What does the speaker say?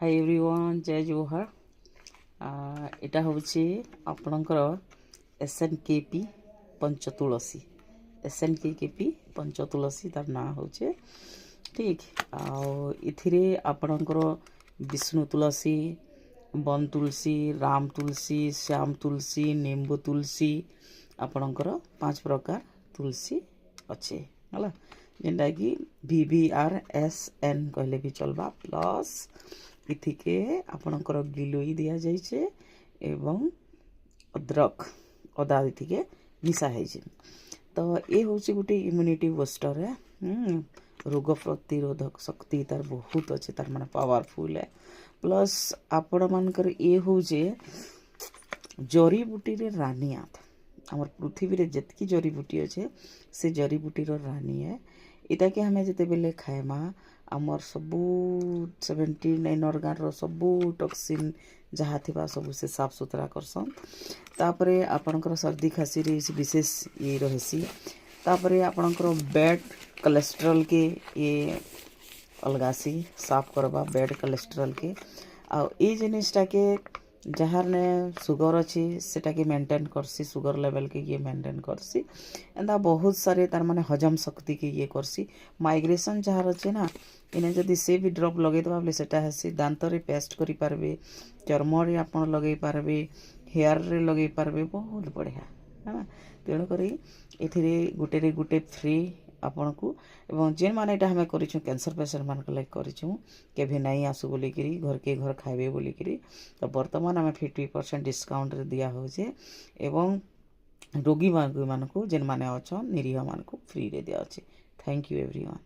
Hi everyone जय जोहार এটা হচ্ছে ଆପଣଙ୍କର SNKP पंचतुलसी SNKP पंचतुलसी तार ना होचे ठीक आउ इथिरे आपणकर विष्णु तुलसी वन तुलसी राम तुलसी श्याम तुलसी नींबू तुलसी आपणकर 5 प्रकार तुलसी अच्छे है जेनटा कि VVRSN कहले भी चलबा प्लस इथिके आपणकर गिलोई दिया जाइछे एवं अदरक अदा इथिके मिसा है तो ये हूँ गोटे इम्यूनिटी बूस्टर है रोग प्रतिरोधक शक्ति तार बहुत अच्छे तार माने पावरफुल है प्लस आपण मानकर ये हूँ जड़ी बूटी रे रानी आत आमर पृथ्वी रे जितकी जड़ी बूटी अच्छे से जड़ी बूटी रानी है इटा के हमें जिते बेले खाएमा आमर सबू 79 ऑर्गन रो सबू टॉक्सिन जहाँ थिबा सबू से साफ सुथरा करसन तापरे आपनकर सर्दी खासी रे विशेष ये रहसी तापरे आपनकर बैड कोलेस्ट्रॉल के ये अलगासी साफ करबा बैड कोलेस्ट्रॉल के आ ए जिनिसटा के जहार ने सुगर अच्छी सेटा के मेंटेन करसी सुगर लेवल के ये मेंटेन करसी एंदा बहुत सारे तार माने हजम शक्ति के ये करसी माइग्रेशन जहार अच्छे ना इने जदि से भी ड्रॉप लगे दबा बोले सेटा हेसी दांत रे पेस्ट करि पारबे चर्म रे आपण लगे पारबे हेयर रे लगे पारबे बहुत बढ़िया है तेणु करी एथिरे गुटे फ्री आपण को एवं जेन माने एटा हमें करिछु कैंसर पेशेंट मान के लाइक करिछु केभी नहीं आसु बोली करी घर के घर खाइबे बोली करी तो वर्तमान हमें 50% डिस्काउंट रे दिया हो जे एवं रोगी मान को जेन माने अछन निरीह मान को फ्री रे दिया अछि थैंक यू एवरीवन।